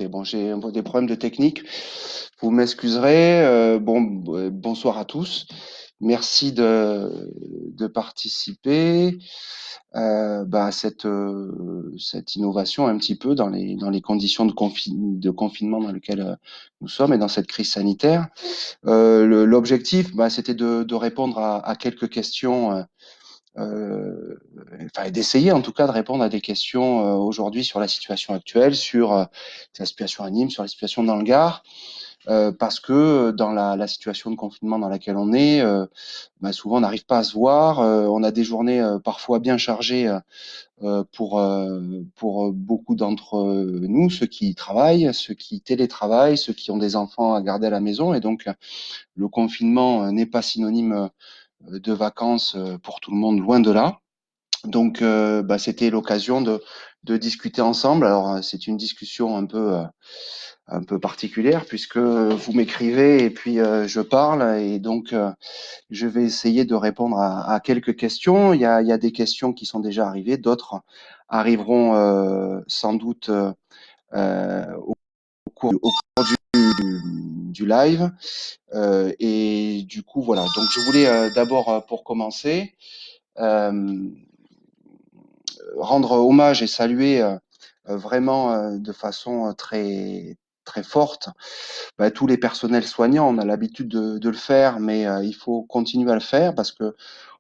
Bon, j'ai des problèmes de technique. Vous m'excuserez. Bonsoir à tous. Merci de participer à cette innovation un petit peu dans les conditions de confinement dans lesquelles nous sommes et dans cette crise sanitaire. L'objectif, c'était de répondre à quelques questions. Enfin, d'essayer en tout cas de répondre à des questions aujourd'hui sur la situation actuelle, sur la situation à Nîmes, sur la situation dans le Gard, parce que dans la situation de confinement dans laquelle on est, souvent on n'arrive pas à se voir, on a des journées parfois bien chargées pour beaucoup d'entre nous, ceux qui travaillent, ceux qui télétravaillent, ceux qui ont des enfants à garder à la maison, et donc le confinement n'est pas synonyme de vacances pour tout le monde, loin de là. Donc, c'était l'occasion de discuter ensemble. Alors, c'est une discussion un peu particulière puisque vous m'écrivez et puis je parle et donc je vais essayer de répondre à quelques questions. Il y a des questions qui sont déjà arrivées, d'autres arriveront sans doute au cours du live. Et du coup, voilà. Donc, je voulais d'abord, pour commencer, euh, rendre hommage et saluer vraiment de façon très forte tous les personnels soignants. On a l'habitude de le faire, mais il faut continuer à le faire parce que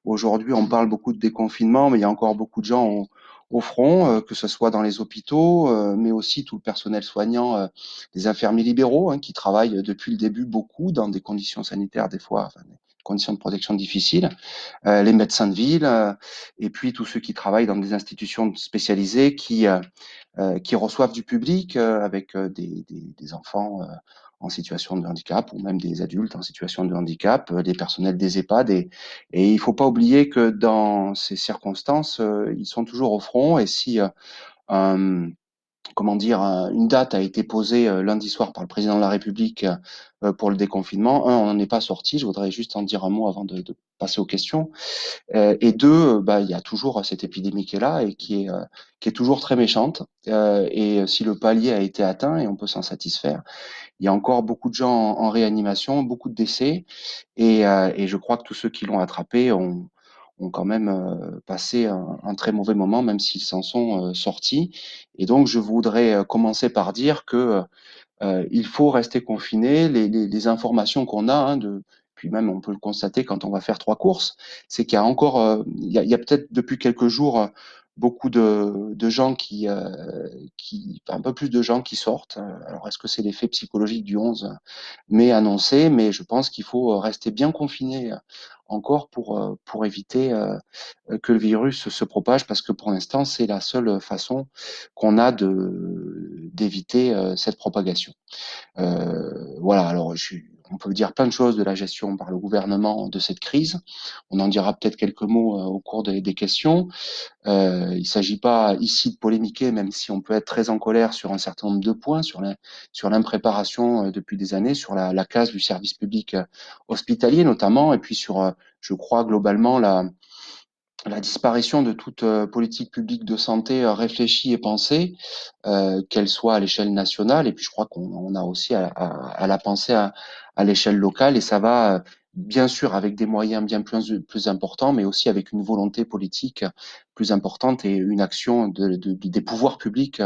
aujourd'hui on parle beaucoup de déconfinement, mais il y a encore beaucoup de gens au front, que ce soit dans les hôpitaux, mais aussi tout le personnel soignant, des infirmiers libéraux qui travaillent depuis le début beaucoup dans des conditions sanitaires des fois, enfin, des conditions de protection difficiles, les médecins de ville, et puis tous ceux qui travaillent dans des institutions spécialisées qui reçoivent du public avec des enfants en situation de handicap ou même des adultes en situation de handicap, des personnels des EHPAD. Et il ne faut pas oublier que dans ces circonstances, ils sont toujours au front. Et si un, comment dire, une date a été posée lundi soir par le président de la République pour le déconfinement, on n'en est pas sorti. Je voudrais juste en dire un mot avant de passer aux questions. Et deux, il y a toujours cette épidémie qui est là et qui est toujours très méchante. Et si le palier a été atteint, et on peut s'en satisfaire, il y a encore beaucoup de gens en réanimation, beaucoup de décès. Et je crois que tous ceux qui l'ont attrapé ont quand même passé un très mauvais moment, même s'ils s'en sont sortis. Et donc, je voudrais commencer par dire que il faut rester confiné. Les informations qu'on a, puis même on peut le constater quand on va faire trois courses, c'est qu'il y a encore, il y a peut-être depuis quelques jours beaucoup de gens enfin, un peu plus de gens qui sortent. Alors est-ce que c'est l'effet psychologique du 11 mai annoncé? Mais je pense qu'il faut rester bien confiné encore pour éviter que le virus se propage, parce que pour l'instant, c'est la seule façon qu'on a d'éviter cette propagation. Voilà, alors on peut dire plein de choses de la gestion par le gouvernement de cette crise. On en dira peut-être quelques mots au cours des questions. Il ne s'agit pas ici de polémiquer, même si on peut être très en colère sur un certain nombre de points, sur l'impréparation depuis des années, sur la casse du service public hospitalier notamment, et puis sur, je crois, globalement, la disparition de toute politique publique de santé réfléchie et pensée, qu'elle soit à l'échelle nationale, et puis je crois qu'on a aussi à la penser à l'échelle locale, et ça va bien sûr avec des moyens bien plus importants, mais aussi avec une volonté politique plus importante et une action des pouvoirs publics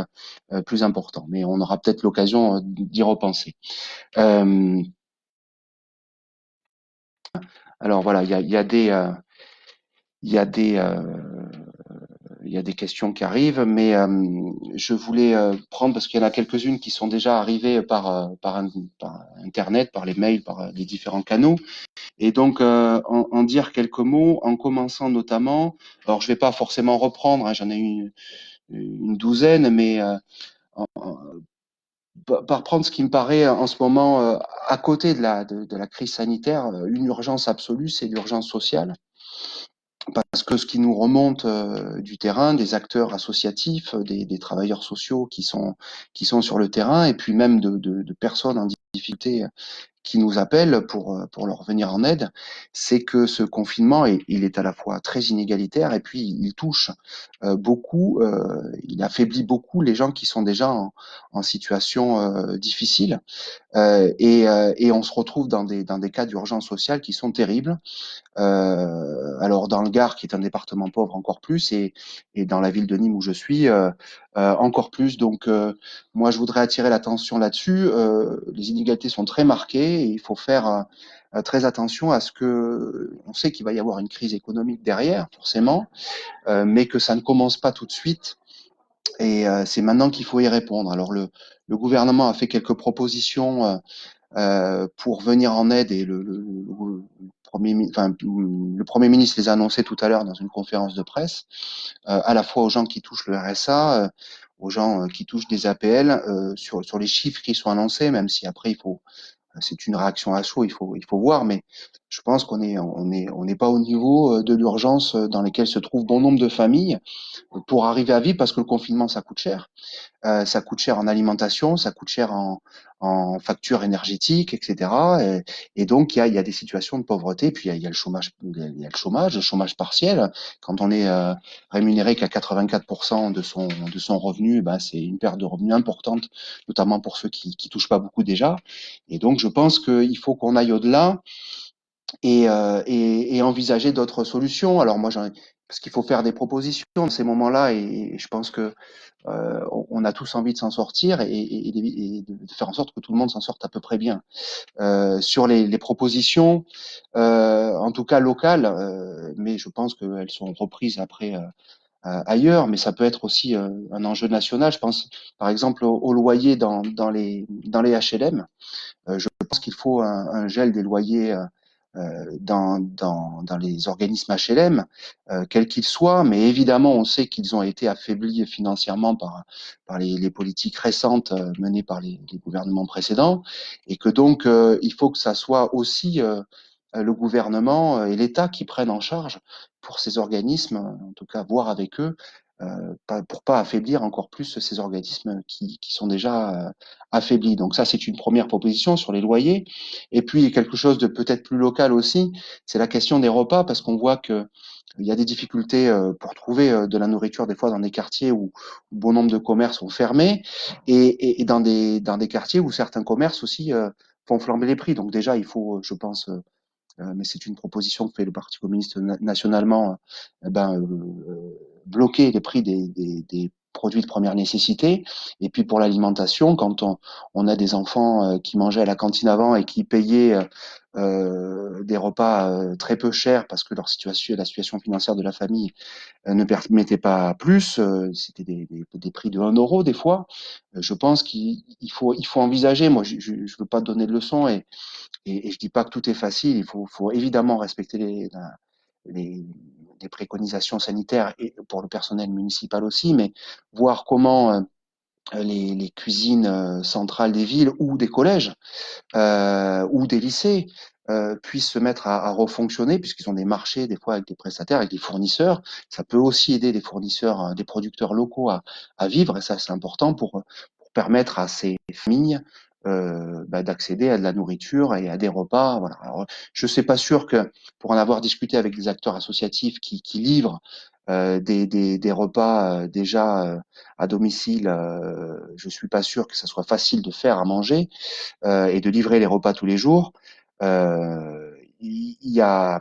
plus importante. Mais on aura peut-être l'occasion d'y repenser. Euh, alors voilà, il y a des, il y a des questions qui arrivent, mais je voulais prendre, parce qu'il y en a quelques-unes qui sont déjà arrivées par Internet, par les mails, par les différents canaux, et donc en dire quelques mots, en commençant notamment, alors je vais pas forcément reprendre, j'en ai une douzaine, mais par prendre ce qui me paraît en ce moment, à côté de la crise sanitaire, une urgence absolue, c'est l'urgence sociale. Parce que ce qui nous remonte du terrain, des acteurs associatifs, des travailleurs sociaux qui sont sur le terrain, et puis même de personnes difficulté qui nous appellent pour leur venir en aide, c'est que ce confinement, il est à la fois très inégalitaire et puis il touche beaucoup, il affaiblit beaucoup les gens qui sont déjà en situation difficile. Et on se retrouve dans des cas d'urgence sociale qui sont terribles. Alors dans le Gard, qui est un département pauvre, encore plus, et dans la ville de Nîmes où je suis, encore plus. Donc moi, je voudrais attirer l'attention là-dessus. Les inégalités sont très marquées et il faut faire très attention à ce que... On sait qu'il va y avoir une crise économique derrière, forcément, mais que ça ne commence pas tout de suite. Et c'est maintenant qu'il faut y répondre. Alors le gouvernement a fait quelques propositions pour venir en aide et le premier ministre les a annoncés tout à l'heure dans une conférence de presse, à la fois aux gens qui touchent le RSA, aux gens qui touchent des APL, sur les chiffres qui sont annoncés, même si après c'est une réaction à chaud, il faut voir, mais je pense on n'est pas au niveau de l'urgence dans laquelle se trouve bon nombre de familles pour arriver à vivre parce que le confinement ça coûte cher. Ça coûte cher en alimentation, ça coûte cher en factures énergétiques, etc. Et donc, il y a des situations de pauvreté. Puis, il y a le chômage partiel. Quand on est rémunéré qu'à 84% de son revenu, ben, c'est une perte de revenus importante, notamment pour ceux qui touchent pas beaucoup déjà. Et donc, je pense qu'il faut qu'on aille au-delà et envisager d'autres solutions. Alors, parce qu'il faut faire des propositions dans ces moments-là, et je pense que on a tous envie de s'en sortir et de faire en sorte que tout le monde s'en sorte à peu près bien. Sur les propositions, en tout cas locales, mais je pense qu'elles sont reprises après ailleurs, mais ça peut être aussi un enjeu national. Je pense par exemple au loyer dans les HLM. Je pense qu'il faut un gel des loyers dans les organismes HLM, quels qu'ils soient, mais évidemment, on sait qu'ils ont été affaiblis financièrement par les politiques récentes menées par les gouvernements précédents, et que donc il faut que ça soit aussi le gouvernement et l'État qui prennent en charge pour ces organismes, en tout cas voir avec eux, pour pas affaiblir encore plus ces organismes qui sont déjà affaiblis. Donc ça, c'est une première proposition sur les loyers. Et puis quelque chose de peut-être plus local aussi, c'est la question des repas, parce qu'on voit que il y a des difficultés pour trouver de la nourriture des fois dans des quartiers où bon nombre de commerces sont fermés et dans des quartiers où certains commerces aussi font flamber les prix. Donc déjà, il faut, je pense, mais c'est une proposition que fait le Parti communiste nationalement, bloquer les prix des produits de première nécessité. Et puis pour l'alimentation, quand on a des enfants qui mangeaient à la cantine avant et qui payaient des repas très peu chers parce que la situation financière de la famille ne permettait pas plus, c'était des prix de 1 euro des fois. Je pense il faut envisager, moi je ne veux pas donner de leçons et je dis pas que tout est facile, faut évidemment respecter les, les préconisations sanitaires et pour le personnel municipal aussi, mais voir comment les cuisines centrales des villes ou des collèges ou des lycées puissent se mettre à refonctionner, puisqu'ils ont des marchés, des fois avec des prestataires, avec des fournisseurs. Ça peut aussi aider des fournisseurs, des producteurs locaux à vivre, et ça c'est important pour permettre à ces familles d'accéder à de la nourriture et à des repas. Voilà. Alors, je ne suis pas sûr que, pour en avoir discuté avec des acteurs associatifs qui livrent des repas déjà à domicile, je suis pas sûr que ça soit facile de faire à manger et de livrer les repas tous les jours, il y a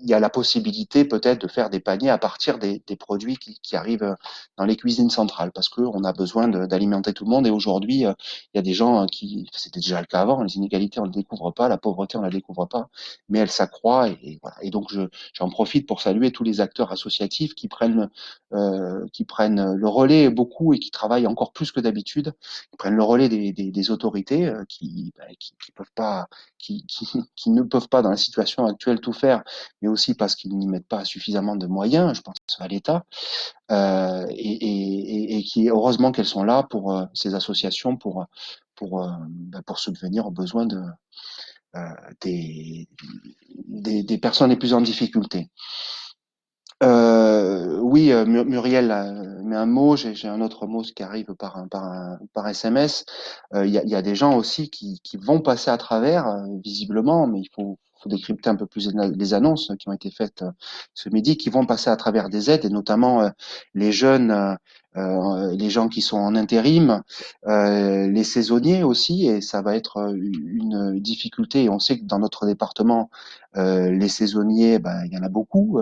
il y a la possibilité peut-être de faire des paniers à partir des produits qui arrivent dans les cuisines centrales, parce qu'on a besoin d'alimenter tout le monde. Et aujourd'hui, il y a des gens c'était déjà le cas avant, les inégalités, on ne le découvre pas, la pauvreté, on ne la découvre pas, mais elle s'accroît. Et voilà. Et donc, j'en profite pour saluer tous les acteurs associatifs qui prennent le relais beaucoup et qui travaillent encore plus que d'habitude, qui prennent le relais des autorités qui peuvent pas, qui ne peuvent pas dans la situation actuelle tout faire, mais aussi parce qu'ils n'y mettent pas suffisamment de moyens, je pense à l'État, et qui, heureusement qu'elles sont là pour ces associations pour subvenir aux besoins euh, des, des personnes les plus en difficulté. Oui, Muriel met un mot, j'ai un autre mot qui arrive par SMS. Il y a des gens aussi qui vont passer à travers, visiblement, mais faut décrypter un peu plus les annonces qui ont été faites ce midi, qui vont passer à travers des aides, et notamment les jeunes, les gens qui sont en intérim, les saisonniers aussi, et ça va être une difficulté. Et on sait que dans notre département, les saisonniers, ben, il y en a beaucoup.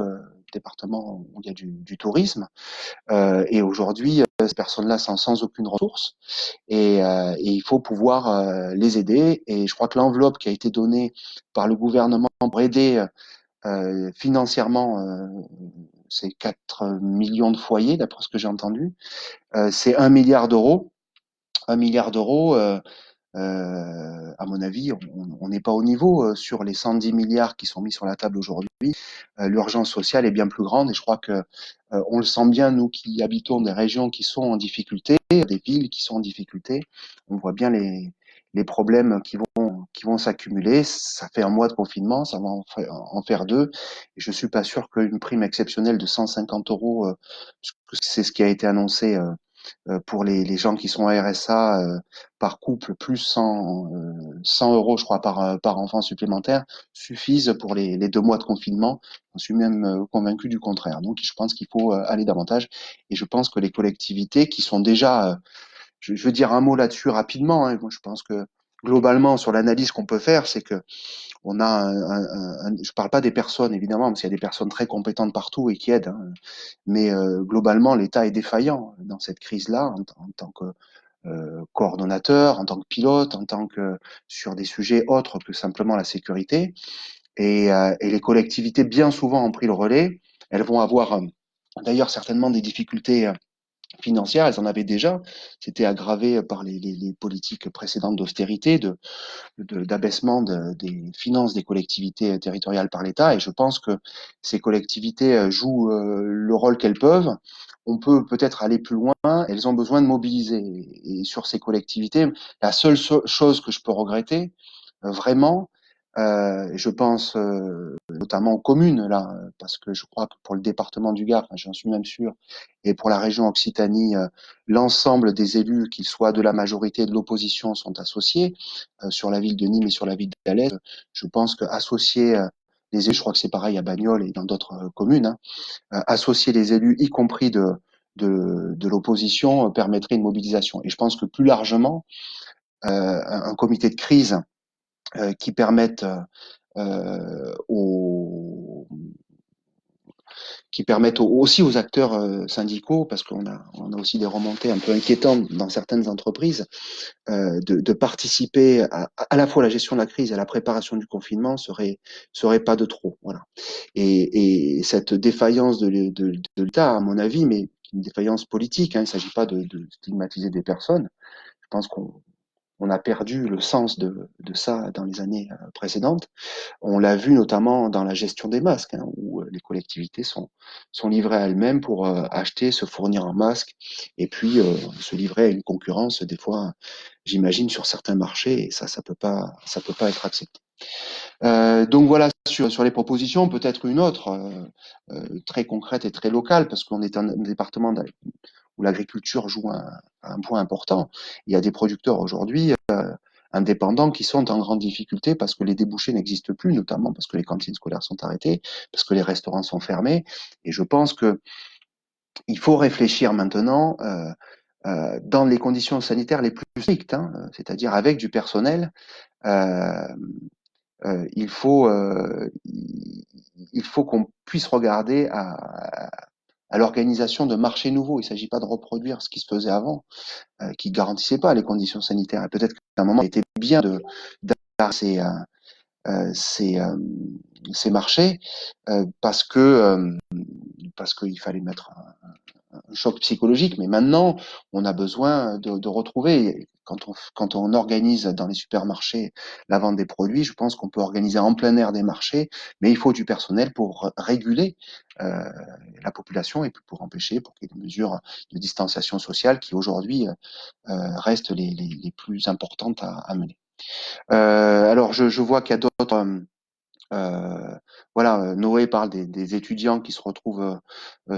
Département où il y a du tourisme. Et aujourd'hui, ces personnes-là sont sans aucune ressource et il faut pouvoir les aider. Et je crois que l'enveloppe qui a été donnée par le gouvernement pour aider financièrement ces 4 millions de foyers, d'après ce que j'ai entendu, c'est 1 milliard d'euros. 1 milliard d'euros, à mon avis, on n'est pas au niveau sur les 110 milliards qui sont mis sur la table aujourd'hui. L'urgence sociale est bien plus grande et je crois que on le sent bien, nous qui habitons des régions qui sont en difficulté, des villes qui sont en difficulté. On voit bien les problèmes qui vont s'accumuler. Ça fait un mois de confinement, ça va en faire deux. Et je suis pas sûr qu'une prime exceptionnelle de 150 euros, c'est ce qui a été annoncé pour les gens qui sont à RSA par couple, plus 100 euros, je crois, par enfant supplémentaire, suffisent pour les 2 mois de confinement. Je suis même convaincu du contraire. Donc, je pense qu'il faut aller davantage. Et je pense que les collectivités qui sont déjà, je veux dire un mot là-dessus rapidement, hein, moi, je pense que globalement, sur l'analyse qu'on peut faire, c'est que on a je parle pas des personnes évidemment, parce qu'il y a des personnes très compétentes partout et qui aident, hein, mais globalement, l'État est défaillant dans cette crise-là en tant que coordonnateur, en tant que pilote, en tant que sur des sujets autres que simplement la sécurité. Et les collectivités, bien souvent, ont pris le relais. Elles vont avoir d'ailleurs certainement des difficultés financières. Elles en avaient déjà. C'était aggravé par les politiques précédentes d'austérité, d'abaissement des finances des collectivités territoriales par l'État. Et je pense que ces collectivités jouent le rôle qu'elles peuvent. On peut peut-être aller plus loin. Elles ont besoin de mobiliser. Et sur ces collectivités, la seule chose que je peux regretter, vraiment, je pense notamment aux communes là, parce que je crois que pour le département du Gard, enfin, j'en suis même sûr, et pour la région Occitanie, l'ensemble des élus, qu'ils soient de la majorité et de l'opposition, sont associés sur la ville de Nîmes et sur la ville d'Alès. Je pense qu'associer les élus, je crois que c'est pareil à Bagnoles et dans d'autres communes, hein, associer les élus, y compris de l'opposition, permettrait une mobilisation. Et je pense que plus largement, un comité de crise qui permette aux, aussi aux acteurs syndicaux, parce on a aussi des remontées un peu inquiétantes dans certaines entreprises, de participer à la fois à la gestion de la crise et à la préparation du confinement serait pas de trop. Voilà. Et cette défaillance de l'État, à mon avis, mais une défaillance politique, hein, il ne s'agit pas de stigmatiser des personnes. Je pense qu'on a perdu le sens de ça dans les années précédentes. On l'a vu notamment dans la gestion des masques, hein, où les collectivités sont livrées à elles-mêmes pour acheter, se fournir en masques, et puis se livrer à une concurrence, des fois, j'imagine, sur certains marchés, et ça peut pas être accepté. Donc voilà, sur les propositions, peut-être une autre, très concrète et très locale, parce qu'on est un département où l'agriculture joue un point important. Il y a des producteurs aujourd'hui indépendants qui sont en grande difficulté parce que les débouchés n'existent plus, notamment parce que les cantines scolaires sont arrêtées, parce que les restaurants sont fermés. Et je pense que il faut réfléchir maintenant dans les conditions sanitaires les plus strictes, hein, c'est-à-dire avec du personnel. Euh, il faut qu'on puisse regarder à l'organisation de marchés nouveaux. Il ne s'agit pas de reproduire ce qui se faisait avant, qui garantissait pas les conditions sanitaires. Et peut-être qu'à un moment, il était bien d'avoir ces, euh, ces marchés parce qu'il fallait mettre un choc psychologique. Mais maintenant, on a besoin de retrouver. Quand on organise dans les supermarchés la vente des produits, je pense qu'on peut organiser en plein air des marchés, mais il faut du personnel pour réguler euh, la population et pour empêcher, pour qu'il y ait des mesures de distanciation sociale qui aujourd'hui restent les plus importantes à mener. Alors, je vois qu'il y a Euh, voilà, Noé parle des étudiants qui se retrouvent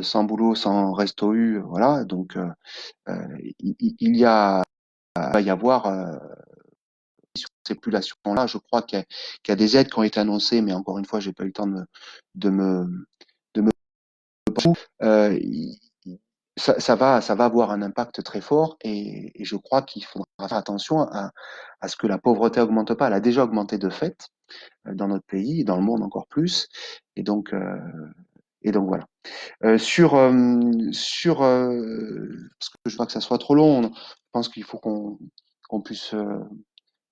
sans boulot, sans resto U, voilà. Donc, il y a, il va y avoir sur ces populations-là. Je crois qu'il y a des aides qui ont été annoncées, mais encore une fois, j'ai pas eu le temps de me, de me euh, il- ça va avoir un impact très fort et je crois qu'il faudra faire attention à ce que la pauvreté augmente pas. Elle a déjà augmenté de fait dans notre pays, dans le monde encore plus. Et donc, euh, et donc voilà. Parce que je veux pas que ça soit trop long, je pense qu'il faut qu'on puisse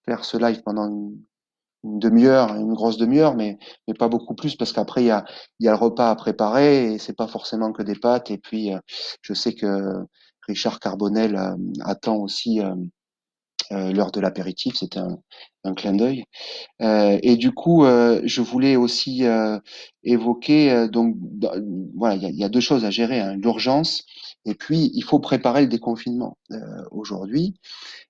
faire ce live pendant une demi-heure, une grosse demi-heure, mais pas beaucoup plus, parce qu'après, il y a le repas à préparer, et c'est pas forcément que des pâtes. Et puis, je sais que Richard Carbonel attend aussi l'heure de l'apéritif, c'était un clin d'œil. Et du coup, je voulais aussi évoquer, voilà, il y a deux choses à gérer, hein, l'urgence, et puis il faut préparer le déconfinement aujourd'hui.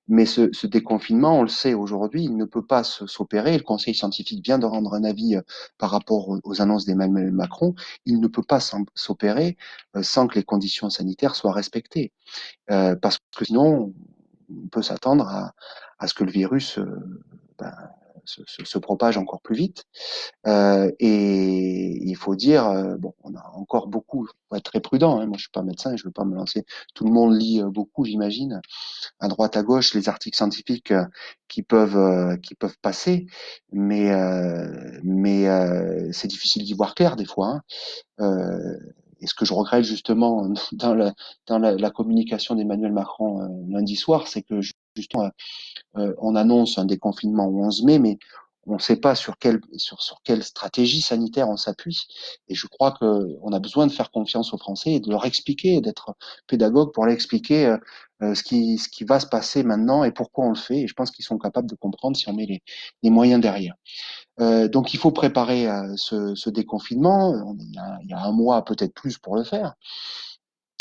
Mais ce déconfinement, on le sait aujourd'hui, il ne peut pas s'opérer. Le Conseil scientifique vient de rendre un avis par rapport aux annonces d'Emmanuel Macron. Il ne peut pas s'opérer sans que les conditions sanitaires soient respectées. Parce que sinon, on peut s'attendre à ce que le virus ben, se propage encore plus vite. Et il faut dire, bon, on a encore beaucoup, faut être très prudent, hein. Moi, je suis pas médecin et je veux pas me lancer. Tout le monde lit beaucoup, j'imagine, à droite à gauche les articles scientifiques qui peuvent passer, mais c'est difficile d'y voir clair des fois, hein. Euh, et ce que je regrette justement dans la communication d'Emmanuel Macron lundi soir, c'est que justement on annonce un déconfinement au 11 mai, mais on ne sait pas sur quelle stratégie sanitaire on s'appuie. Et je crois qu'on a besoin de faire confiance aux Français et de leur expliquer, d'être pédagogue pour leur expliquer ce qui va se passer maintenant et pourquoi on le fait. Et je pense qu'ils sont capables de comprendre si on met les moyens derrière. Donc il faut préparer ce déconfinement. Il y a un mois, peut-être plus pour le faire.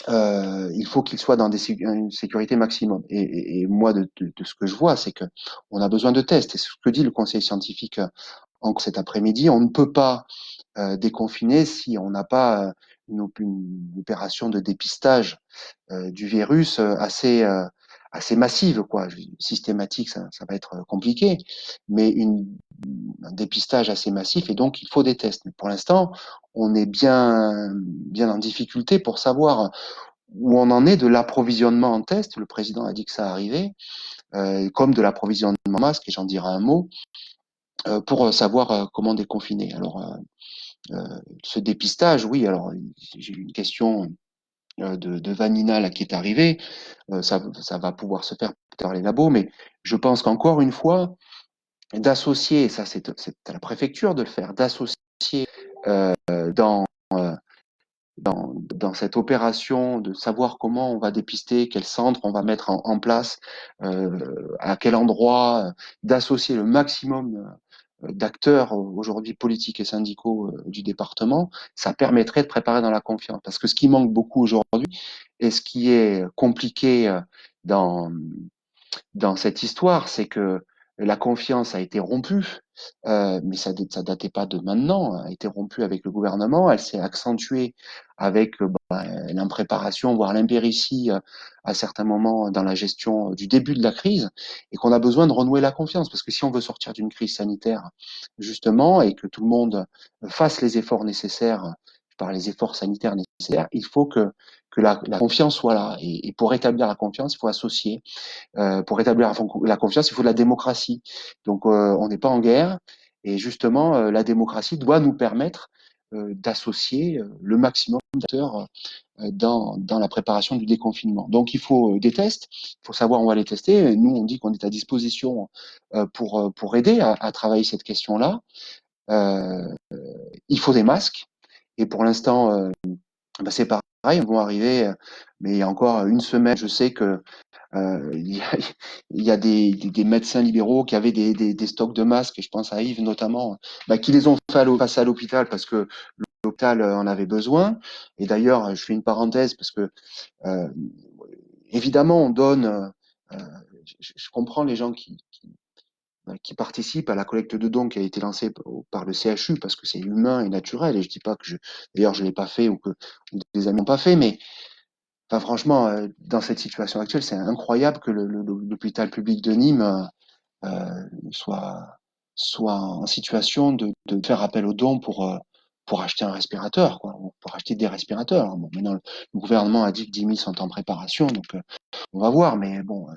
Il faut qu'il soit dans une sécurité maximum. Et moi, de ce que je vois, c'est que on a besoin de tests. Et c'est ce que dit le Conseil scientifique encore cet après-midi. On ne peut pas déconfiner si on n'a pas une opération de dépistage du virus assez massive, quoi. Systématique, ça va être compliqué, mais un dépistage assez massif, et donc il faut des tests. Mais pour l'instant, on est bien en difficulté pour savoir où on en est de l'approvisionnement en tests. Le président a dit que ça arrivait, comme de l'approvisionnement en masques, et j'en dirai un mot, pour savoir comment déconfiner. Alors, ce dépistage, oui, alors j'ai eu une question de Vanina là, qui est arrivée. Ça va pouvoir se faire dans les labos, mais je pense qu'encore une fois, d'associer, et ça c'est à la préfecture de le faire, d'associer dans dans cette opération, de savoir comment on va dépister, quel centre on va mettre en place, à quel endroit, d'associer le maximum d'acteurs aujourd'hui politiques et syndicaux du département, ça permettrait de préparer dans la confiance. Parce que ce qui manque beaucoup aujourd'hui et ce qui est compliqué dans dans cette histoire, c'est que la confiance a été rompue, mais ça datait pas de maintenant, a été rompue avec le gouvernement, elle s'est accentuée avec l'impréparation, voire l'impéritie à certains moments dans la gestion du début de la crise, et qu'on a besoin de renouer la confiance, parce que si on veut sortir d'une crise sanitaire, justement, et que tout le monde fasse les efforts nécessaires, je parle des efforts sanitaires nécessaires, il faut que la confiance soit là. Et pour rétablir la confiance, il faut associer pour rétablir la confiance, il faut de la démocratie. Donc, on n'est pas en guerre. Et justement, la démocratie doit nous permettre d'associer le maximum d'acteurs dans la préparation du déconfinement. Donc, il faut des tests. Il faut savoir où on va les tester. Nous, on dit qu'on est à disposition pour aider à travailler cette question-là. Euh, il faut des masques. Et pour l'instant, bah, c'est pareil. Ils vont arriver, mais il y a encore une semaine, je sais que il y a, il y a des médecins libéraux qui avaient des stocks de masques, et je pense à Yves notamment, bah, qui les ont passés à l'hôpital parce que l'hôpital en avait besoin. Et d'ailleurs, je fais une parenthèse parce que euh, évidemment, on donne. Je comprends les gens qui participe à la collecte de dons qui a été lancée par le CHU parce que c'est humain et naturel. Et je dis pas que d'ailleurs, je l'ai pas fait ou que des amis n'ont pas fait, mais enfin, franchement, dans cette situation actuelle, c'est incroyable que l'hôpital public de Nîmes soit, soit en situation de faire appel aux dons pour acheter un respirateur, quoi, ou pour acheter des respirateurs. Bon, maintenant, le gouvernement a dit que 10 000 sont en préparation, donc on va voir, mais bon,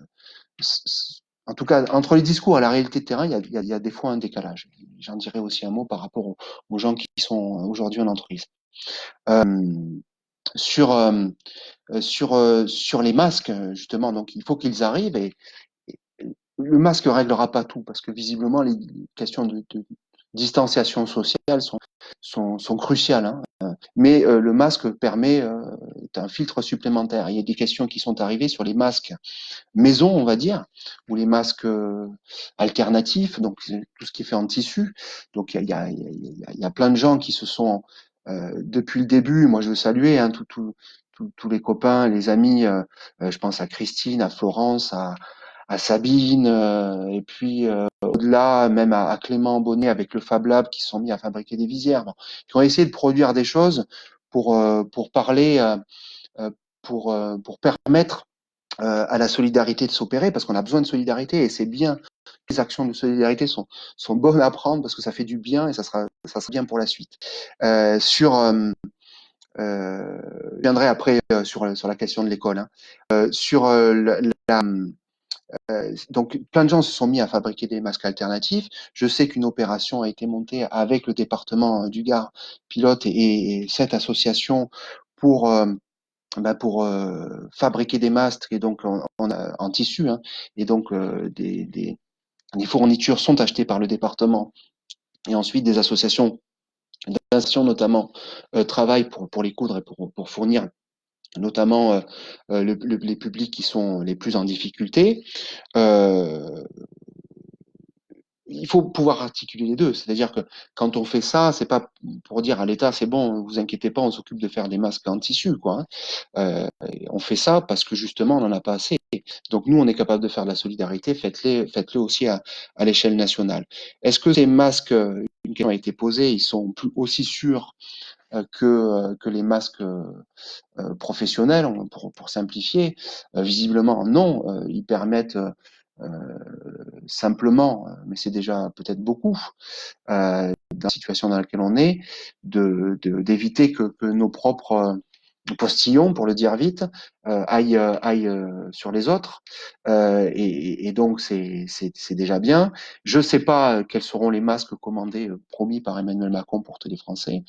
en tout cas, entre les discours et la réalité de terrain, il y a des fois un décalage. J'en dirais aussi un mot par rapport aux gens qui sont aujourd'hui en entreprise. Euh, sur, sur les masques, justement, donc il faut qu'ils arrivent et le masque ne réglera pas tout parce que visiblement les questions de distanciation sociale sont cruciales, hein. Mais le masque permet un filtre supplémentaire. Il y a des questions qui sont arrivées sur les masques maison, on va dire, ou les masques alternatifs, donc tout ce qui est fait en tissu. Donc il y a plein de gens qui se sont, depuis le début, moi je veux saluer hein, tous les copains, les amis, je pense à Christine, à Florence, à Sabine, et puis au-delà, même à Clément Bonnet avec le Fab Lab qui se sont mis à fabriquer des visières, bon, qui ont essayé de produire des choses pour parler, euh, pour permettre à la solidarité de s'opérer, parce qu'on a besoin de solidarité et c'est bien. Les actions de solidarité sont bonnes à prendre parce que ça fait du bien et ça sera bien pour la suite. Je viendrai après sur la question de l'école. Hein. Sur la, donc, plein de gens se sont mis à fabriquer des masques alternatifs. Je sais qu'une opération a été montée avec le département du Gard, pilote et cette association pour pour fabriquer des masques et donc en tissu hein, et donc des fournitures sont achetées par le département et ensuite des associations notamment travaillent pour les coudre et pour fournir notamment les publics qui sont les plus en difficulté. Euh, il faut pouvoir articuler les deux. C'est-à-dire que quand on fait ça, c'est pas pour dire à l'État, c'est bon, vous inquiétez pas, on s'occupe de faire des masques en tissu, quoi. On fait ça parce que justement, on n'en a pas assez. Donc nous, on est capable de faire de la solidarité, faites-le aussi à l'échelle nationale. Est-ce que ces masques, une question a été posée, ils sont plus aussi sûrs que les masques professionnels, pour simplifier? Visiblement, non. Ils permettent simplement, mais c'est déjà peut-être beaucoup, dans la situation dans laquelle on est, d'éviter que nos propres postillons, pour le dire vite, aillent sur les autres. Et donc, c'est déjà bien. Je ne sais pas quels seront les masques commandés, promis par Emmanuel Macron pour tous les Français,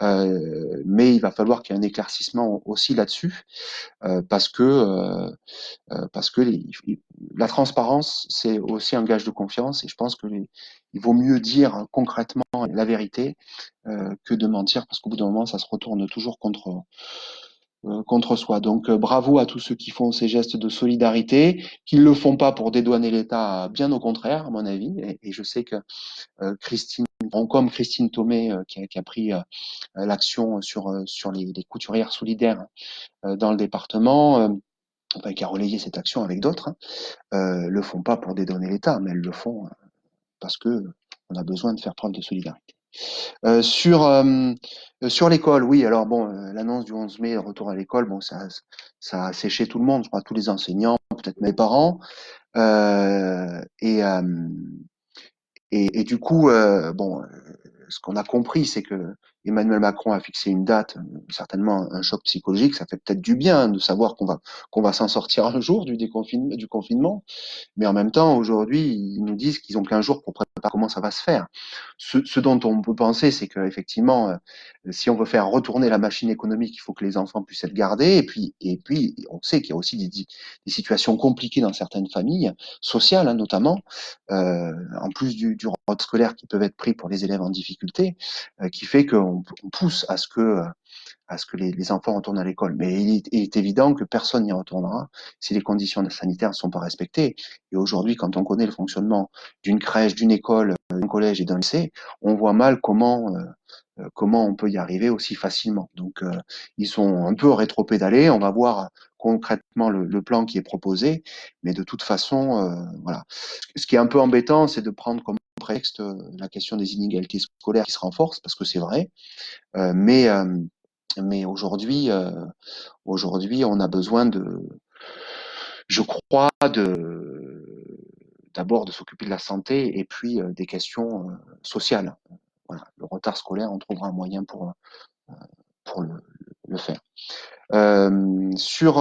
mais il va falloir qu'il y ait un éclaircissement aussi là-dessus, parce que la transparence, c'est aussi un gage de confiance et je pense que il vaut mieux dire concrètement la vérité que de mentir parce qu'au bout d'un moment, ça se retourne toujours contre soi. Donc bravo à tous ceux qui font ces gestes de solidarité, qui ne le font pas pour dédouaner l'État, bien au contraire, à mon avis. Et je sais que Christine, comme Christine Thomé, qui a pris l'action sur les couturières solidaires dans le département, enfin, qui a relayé cette action avec d'autres, hein, le font pas pour dédouaner l'État, mais elles le font parce que on a besoin de faire preuve de solidarité. Sur l'école, oui, alors bon, l'annonce du 11 mai, retour à l'école, bon, ça a séché tout le monde, je crois, tous les enseignants, peut-être mes parents. Euh, et, euh, et du coup, bon, ce qu'on a compris, c'est que Emmanuel Macron a fixé une date, certainement un choc psychologique, ça fait peut-être du bien de savoir qu'on va s'en sortir un jour du confinement. Mais en même temps, aujourd'hui, ils nous disent qu'ils ont 15 jours pour préparer comment ça va se faire. Ce dont on peut penser, c'est qu'effectivement, si on veut faire retourner la machine économique, il faut que les enfants puissent être gardés. Et puis on sait qu'il y a aussi des situations compliquées dans certaines familles, sociales hein, notamment, en plus du retard scolaire qui peuvent être pris pour les élèves en difficulté, qui fait qu'on pousse à ce que les enfants retournent à l'école. Mais il est évident que personne n'y retournera si les conditions sanitaires ne sont pas respectées. Et aujourd'hui, quand on connaît le fonctionnement d'une crèche, d'une école, d'un collège et d'un lycée, on voit mal comment on peut y arriver aussi facilement. Donc, ils sont un peu rétropédalés. On va voir concrètement le plan qui est proposé, mais de toute façon, voilà. Ce qui est un peu embêtant, c'est de prendre comme prétexte la question des inégalités scolaires qui se renforcent, parce que c'est vrai. Euh, mais euh, mais aujourd'hui, on a besoin je crois, d'abord de s'occuper de la santé et puis des questions sociales. Voilà, le retard scolaire, on trouvera un moyen pour le faire. Sur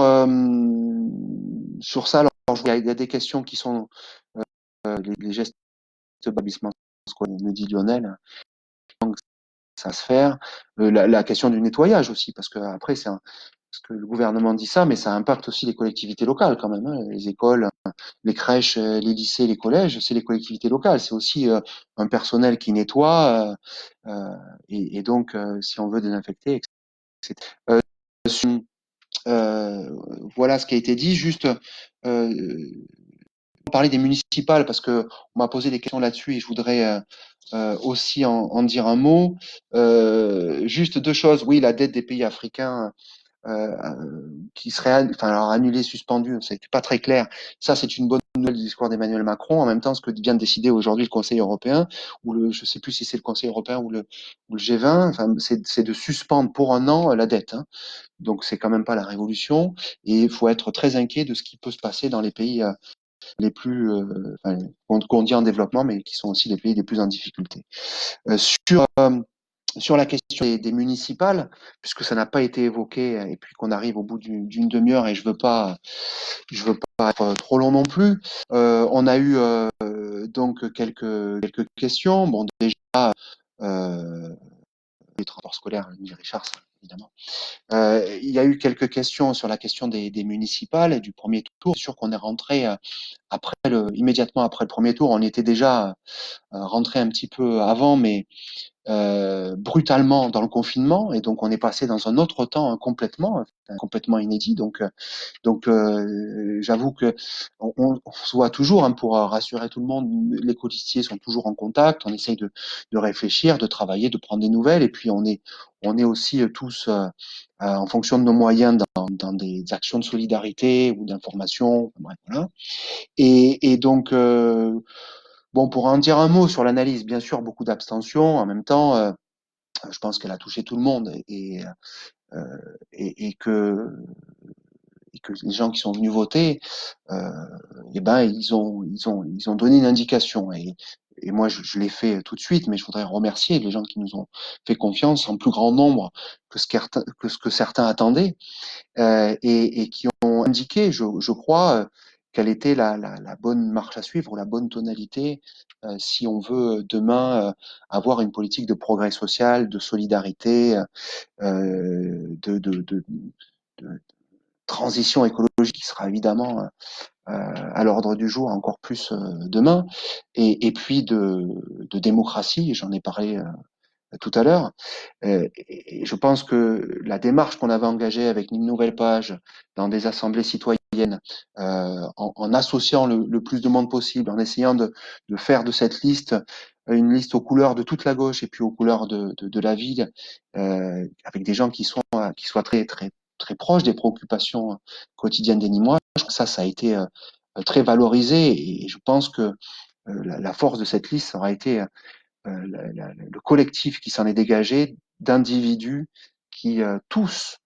sur ça, alors, il y a des questions qui sont les gestes d'établissement scolaire, me dit Lionel, donc ça va se faire. La question du nettoyage aussi, parce que après, parce que le gouvernement dit ça, mais ça impacte aussi les collectivités locales quand même, hein, les écoles, les crèches, les lycées, les collèges, c'est les collectivités locales. C'est aussi un personnel qui nettoie, et donc si on veut désinfecter, etc. Sur- euh, voilà ce qui a été dit. Juste parler des municipales parce que on m'a posé des questions là-dessus et je voudrais aussi en dire un mot. Juste deux choses. Oui, la dette des pays africains qui serait enfin, alors, annulée, suspendue, c'est pas très clair. Ça, c'est une bonne nouvelle du discours d'Emmanuel Macron. En même temps, ce que vient de décider aujourd'hui le Conseil européen, ou je sais plus si c'est le Conseil européen ou le G20, enfin, c'est de suspendre pour un an la dette. Hein. Donc, c'est quand même pas la révolution. Et il faut être très inquiet de ce qui peut se passer dans les pays les plus, enfin, qu'on dit en développement, mais qui sont aussi les pays les plus en difficulté. Sur la question des municipales, puisque ça n'a pas été évoqué, et puis qu'on arrive au bout d'une demi-heure et je veux pas être trop long non plus. On a eu donc quelques questions. Bon, déjà, les transports scolaires, dit Richard, ça, évidemment. Il y a eu quelques questions sur la question des municipales et du premier tour. C'est sûr qu'on est rentré immédiatement après le premier tour. On était déjà rentré un petit peu avant, mais brutalement dans le confinement, et donc on est passé dans un autre temps complètement inédit. Donc, j'avoue que on se voit toujours, hein, pour rassurer tout le monde. Les colistiers sont toujours en contact. On essaye de réfléchir, de travailler, de prendre des nouvelles. Et puis on est aussi tous, en fonction de nos moyens, dans des actions de solidarité ou d'information. Bref, voilà. Et donc, bon, pour en dire un mot sur l'analyse, bien sûr, beaucoup d'abstention. En même temps, je pense qu'elle a touché tout le monde euh, et que les gens qui sont venus voter, euh, eh ben, ils ont donné une indication. Et moi, je l'ai fait tout de suite, mais je voudrais remercier les gens qui nous ont fait confiance en plus grand nombre que ce que certains attendaient, et qui ont indiqué, je crois, quelle était la bonne marche à suivre ou la bonne tonalité si on veut demain avoir une politique de progrès social, de solidarité, de transition écologique qui sera évidemment à l'ordre du jour encore plus demain, et puis de démocratie, j'en ai parlé tout à l'heure. Et je pense que la démarche qu'on avait engagée avec une nouvelle page dans des assemblées citoyennes, en associant le plus de monde possible, en essayant de faire de cette liste une liste aux couleurs de toute la gauche et puis aux couleurs de la ville, avec des gens qui soient très, très, très proches des préoccupations quotidiennes des Nîmois. Je crois que ça a été très valorisé, et je pense que la force de cette liste aura été le collectif qui s'en est dégagé, d'individus qui tous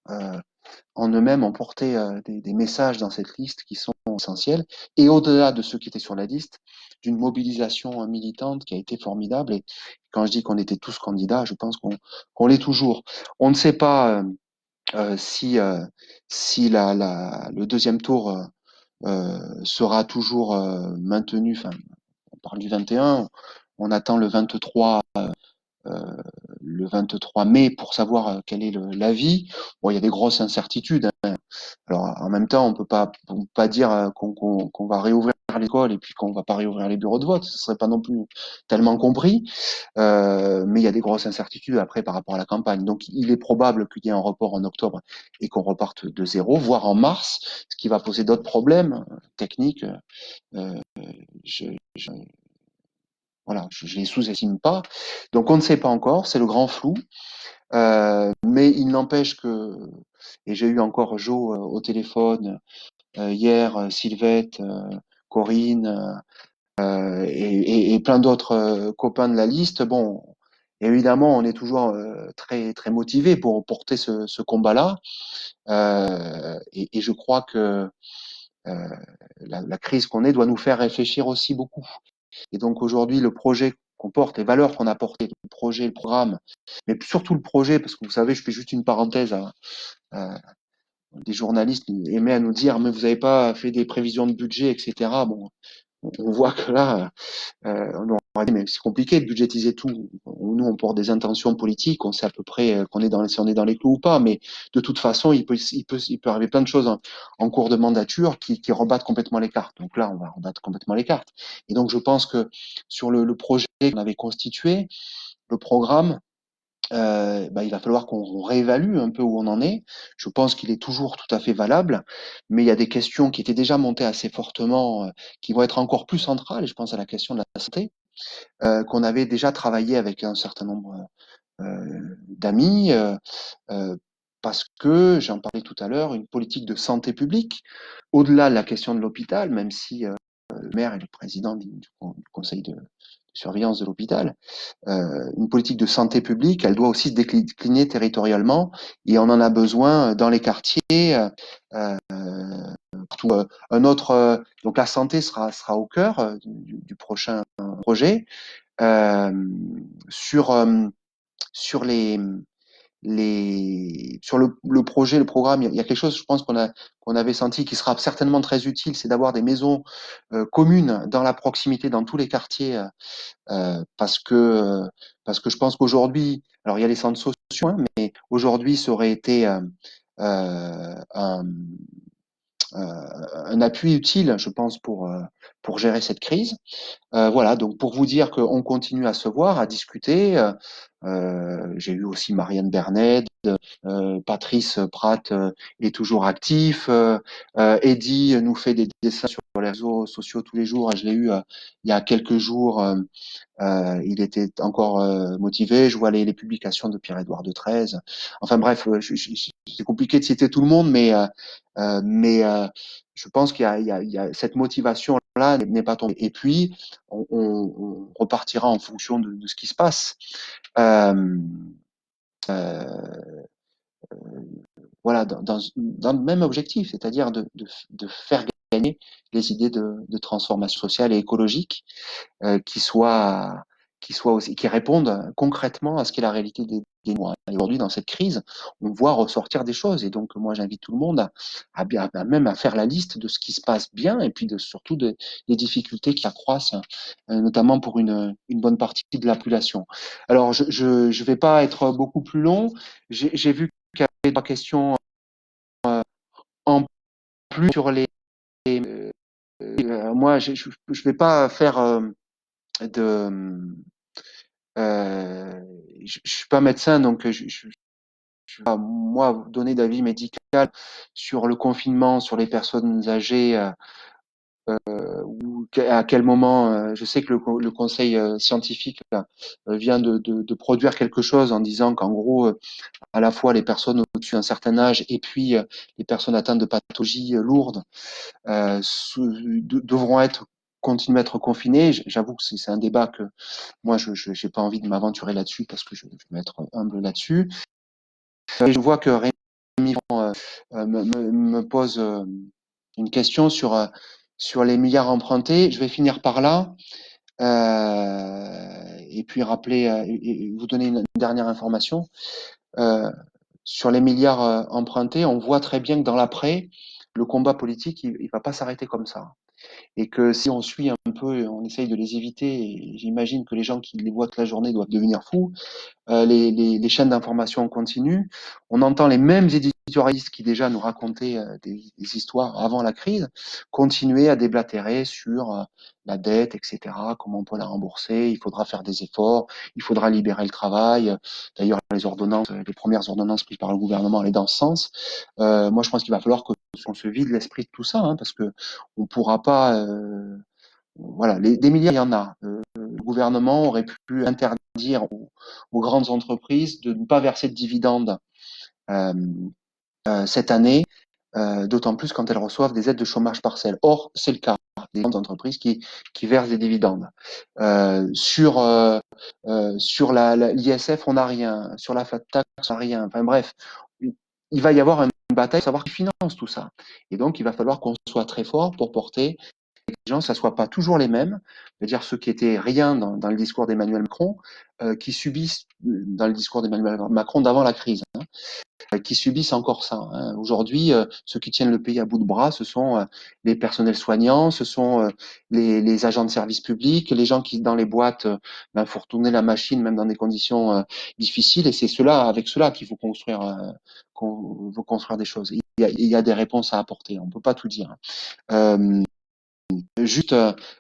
en eux-mêmes ont porté des messages dans cette liste qui sont essentiels, et au-delà de ceux qui étaient sur la liste, d'une mobilisation militante qui a été formidable. Et quand je dis qu'on était tous candidats, je pense qu'on l'est toujours. On ne sait pas si le deuxième tour sera toujours maintenu. Enfin, on parle du 21, on attend euh, le 23 mai pour savoir quel est l'avis. Bon, il y a des grosses incertitudes. Hein. Alors, en même temps, on peut pas dire qu'on va réouvrir l'école et puis qu'on va pas réouvrir les bureaux de vote. Ce serait pas non plus tellement compris. Mais il y a des grosses incertitudes après par rapport à la campagne. Donc, il est probable qu'il y ait un report en octobre et qu'on reparte de zéro, voire en mars, ce qui va poser d'autres problèmes techniques. Euh, je, je, voilà, je les sous-estime pas. Donc, on ne sait pas encore. C'est le grand flou. Mais il n'empêche que, et j'ai eu encore Jo au téléphone hier, Sylvette, Corinne, et plein d'autres copains de la liste. Bon, évidemment, on est toujours très très motivé pour porter ce combat-là. Et je crois que euh, la crise qu'on est doit nous faire réfléchir aussi beaucoup. Et donc aujourd'hui, le projet qu'on porte, les valeurs qu'on a portées, le projet, le programme, mais surtout le projet, parce que vous savez, je fais juste une parenthèse, des journalistes aimaient à nous dire, mais vous n'avez pas fait des prévisions de budget, etc. Bon, on voit que là, on aurait dit, mais c'est compliqué de budgétiser tout. Nous, on porte des intentions politiques, on sait à peu près qu'on est si on est dans les clous ou pas, mais de toute façon, il peut arriver plein de choses en cours de mandature qui rebattent complètement les cartes. Donc là, on va rebattre complètement les cartes. Et donc, je pense que sur le projet qu'on avait constitué, le programme, il va falloir qu'on réévalue un peu où on en est. Je pense qu'il est toujours tout à fait valable, mais il y a des questions qui étaient déjà montées assez fortement, qui vont être encore plus centrales. Et je pense à la question de la santé, qu'on avait déjà travaillé avec un certain nombre d'amis, parce que, j'en parlais tout à l'heure, une politique de santé publique, au-delà de la question de l'hôpital, même si le maire est le président du conseil de surveillance de l'hôpital, une politique de santé publique, elle doit aussi se décliner territorialement et on en a besoin dans les quartiers. Euh, Partout. Donc la santé sera au cœur du prochain projet. Euh, sur, sur sur le projet, le programme, il y a quelque chose, je pense qu'on avait senti qui sera certainement très utile, c'est d'avoir des maisons communes dans la proximité, dans tous les quartiers, parce que je pense qu'aujourd'hui, alors il y a les centres sociaux, hein, mais aujourd'hui, ça aurait été euh, un, un appui utile, je pense, pour gérer cette crise. Voilà, donc pour vous dire qu'on continue à se voir, à discuter. J'ai eu aussi Marianne Bernet, Patrice Pratt est toujours actif. Eddy nous fait des dessins sur les réseaux sociaux tous les jours. Je l'ai eu il y a quelques jours. Il était encore motivé. Je vois les publications de Pierre-Édouard de Treize. Enfin bref, c'est compliqué de citer tout le monde, mais je pense qu'il y a cette motivation-là n'est pas tombée. Et puis, on repartira en fonction de ce qui se passe. Euh, voilà, dans le même objectif, c'est-à-dire de faire gagner les idées de transformation sociale et écologique qui répondent concrètement à ce qu'est la réalité des mois. Et aujourd'hui, dans cette crise, on voit ressortir des choses. Et donc, moi, j'invite tout le monde même à faire la liste de ce qui se passe bien et puis surtout des difficultés qui accroissent, notamment pour une bonne partie de la population. Alors, je vais pas être beaucoup plus long. J'ai vu qu'il y avait trois questions en plus sur moi, je vais pas faire de je suis pas médecin, donc je vais pas, moi, donner d'avis médical sur le confinement, sur les personnes âgées, ou à quel moment. Je sais que le conseil scientifique là, vient de produire quelque chose en disant qu'en gros, à la fois les personnes au-dessus d'un certain âge et puis les personnes atteintes de pathologies lourdes devront continuer à être confinées. J'avoue que c'est un débat que moi, je n'ai pas envie de m'aventurer là-dessus parce que je vais être humble là-dessus. Je vois que Rémi me pose une question sur les milliards empruntés. Je vais finir par là et puis rappeler et vous donner une dernière information. Euh, sur les milliards empruntés, on voit très bien que dans l'après, le combat politique, il ne va pas s'arrêter comme ça. Et que si on suit un peu, on essaye de les éviter, et j'imagine que les gens qui les voient toute la journée doivent devenir fous, les chaînes d'information continuent. On entend les mêmes éditorialistes qui déjà nous racontaient des histoires avant la crise, continuer à déblatérer sur la dette, etc., comment on peut la rembourser, il faudra faire des efforts, il faudra libérer le travail. D'ailleurs, les premières ordonnances prises par le gouvernement allaient dans ce sens. Moi, je pense qu'il va falloir qu'on se vide l'esprit de tout ça, hein, parce que on pourra pas voilà, des milliards, il y en a. Le gouvernement aurait pu interdire aux grandes entreprises de ne pas verser de dividendes euh, cette année. d'autant plus quand elles reçoivent des aides de chômage partiel. Or, c'est le cas des grandes entreprises qui versent des dividendes. Sur l'ISF, on n'a rien. Sur la flat tax, on n'a rien. Enfin bref, il va y avoir une bataille pour savoir qui finance tout ça. Et donc, il va falloir qu'on soit très fort pour porter les gens, ça soit pas toujours les mêmes, c'est-à-dire ceux qui étaient rien dans le discours d'Emmanuel Macron, qui subissent dans le discours d'Emmanuel Macron d'avant la crise, hein, qui subissent encore ça, hein. Aujourd'hui, ceux qui tiennent le pays à bout de bras, ce sont les personnels soignants, ce sont les agents de service public, les gens qui, dans les boîtes, ben, faut retourner la machine même dans des conditions difficiles. Et c'est cela, avec cela qu'on veut construire des choses. Il y a des réponses à apporter. On peut pas tout dire. Juste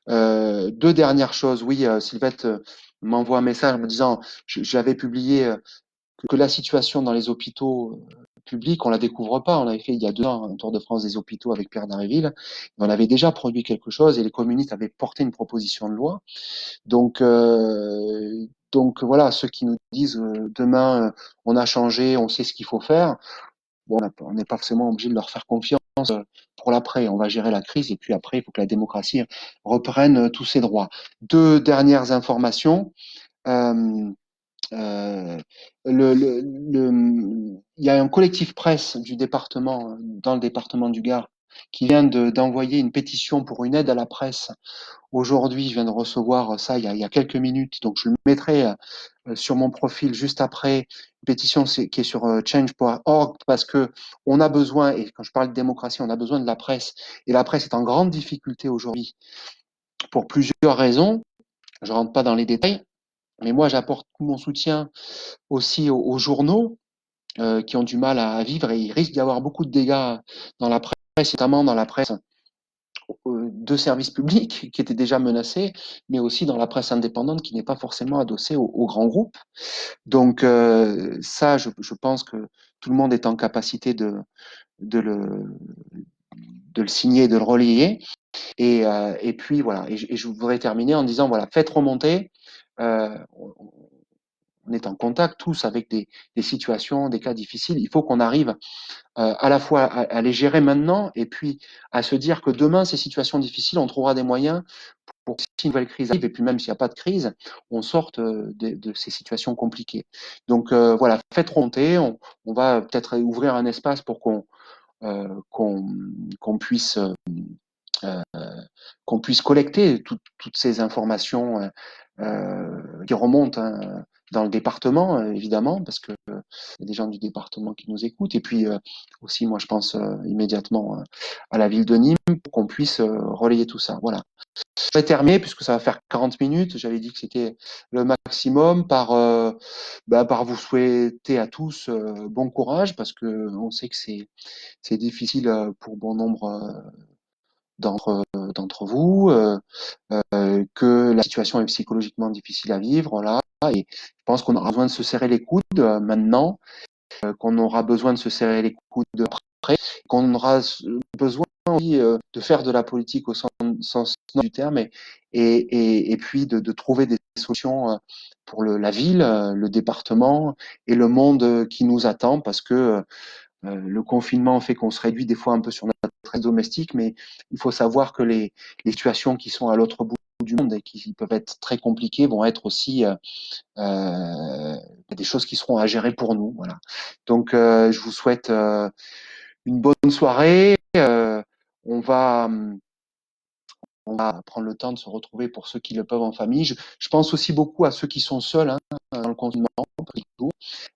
deux dernières choses. Oui, Sylvette m'envoie un message en me disant, j'avais publié que la situation dans les hôpitaux publics, on la découvre pas. On avait fait il y a 2 ans un tour de France des hôpitaux avec Pierre Dharréville. On avait déjà produit quelque chose et les communistes avaient porté une proposition de loi. Donc voilà, ceux qui nous disent demain on a changé, on sait ce qu'il faut faire. Bon, on n'est pas forcément obligé de leur faire confiance pour l'après. On va gérer la crise et puis après, il faut que la démocratie reprenne tous ses droits. Deux dernières informations. Euh, euh, il y a un collectif presse du département, dans le département du Gard, qui vient d'envoyer une pétition pour une aide à la presse. Aujourd'hui, je viens de recevoir ça il y a quelques minutes, donc je le mettrai sur mon profil juste après. Une pétition qui est sur change.org parce que on a besoin, et quand je parle de démocratie, on a besoin de la presse. Et la presse est en grande difficulté aujourd'hui pour plusieurs raisons. Je rentre pas dans les détails, mais moi j'apporte tout mon soutien aussi aux journaux qui ont du mal à vivre et il risque d'y avoir beaucoup de dégâts dans la presse, notamment dans la presse de services publics qui étaient déjà menacés, mais aussi dans la presse indépendante qui n'est pas forcément adossée aux grands groupes. Donc ça, je pense que tout le monde est en capacité de le, de le signer, de le relayer. Et puis voilà, et je voudrais terminer en disant, voilà, faites remonter. On est en contact tous avec des situations, des cas difficiles. Il faut qu'on arrive à la fois à les gérer maintenant et puis à se dire que demain, ces situations difficiles, on trouvera des moyens pour que si une nouvelle crise arrive, et puis même s'il n'y a pas de crise, on sorte de ces situations compliquées. Donc voilà, faites remonter, on va peut-être ouvrir un espace pour qu'on qu'on puisse euh, qu'on puisse collecter toutes ces informations qui remontent hein, dans le département, évidemment, parce que y a des gens du département qui nous écoutent. Et puis aussi, moi, je pense immédiatement à la ville de Nîmes pour qu'on puisse relayer tout ça. Voilà. Je vais terminer puisque ça va faire 40 minutes. J'avais dit que c'était le maximum par vous souhaiter à tous bon courage parce que on sait que c'est difficile pour bon nombre d'entre vous, que la situation est psychologiquement difficile à vivre là. Et je pense qu'on aura besoin de se serrer les coudes maintenant, qu'on aura besoin de se serrer les coudes après, qu'on aura besoin aussi, de faire de la politique au sens du terme et puis de trouver des solutions pour la ville, le département et le monde qui nous attend parce que le confinement fait qu'on se réduit des fois un peu sur notre aide domestique, mais il faut savoir que les situations qui sont à l'autre bout du monde et qui peuvent être très compliquées vont être aussi des choses qui seront à gérer pour nous. Voilà. Donc, je vous souhaite une bonne soirée. On va prendre le temps de se retrouver pour ceux qui le peuvent en famille. Je pense aussi beaucoup à ceux qui sont seuls hein, dans le confinement,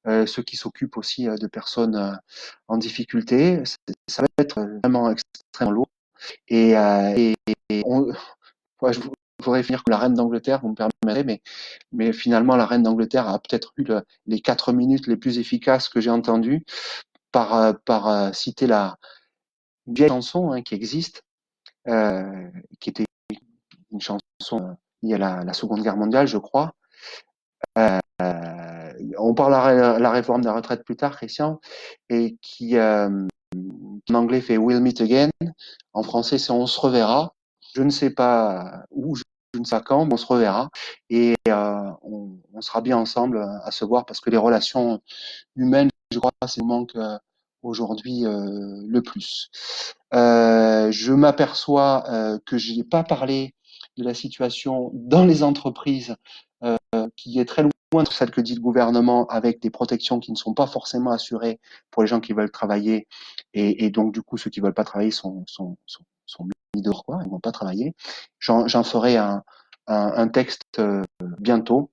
ceux qui s'occupent aussi de personnes en difficulté. Ça va être vraiment extrêmement lourd. Et ouais, je voudrais finir comme la reine d'Angleterre, vous me permettrez, mais finalement, la reine d'Angleterre a peut-être eu les 4 minutes les plus efficaces que j'ai entendues par citer une vieille chanson hein, qui existe, qui était une chanson liée à la Seconde Guerre mondiale, je crois. On parlera de la réforme de la retraite plus tard, Christian, et qui en anglais fait We'll meet again. En français, c'est On se reverra. Je ne sais pas où, je ne sais pas quand, mais on se reverra. Et on sera bien ensemble à se voir parce que les relations humaines, je crois, c'est le manque aujourd'hui le plus. Je m'aperçois que je n'ai pas parlé de la situation dans les entreprises qui est très loin de celle que dit le gouvernement, avec des protections qui ne sont pas forcément assurées pour les gens qui veulent travailler. Et donc, du coup, ceux qui veulent pas travailler sont mis dehors, quoi. Ils vont pas travailler. J'en ferai un texte bientôt.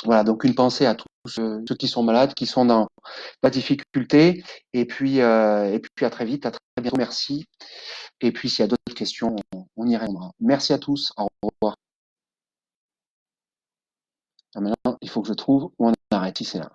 Voilà, donc une pensée à tous ceux qui sont malades, qui sont dans la difficulté. Et puis à très vite, à très bientôt. Merci. Et puis, s'il y a d'autres questions, on y répondra. Merci à tous. Au revoir. Maintenant, il faut que je trouve où on arrête. Si c'est là.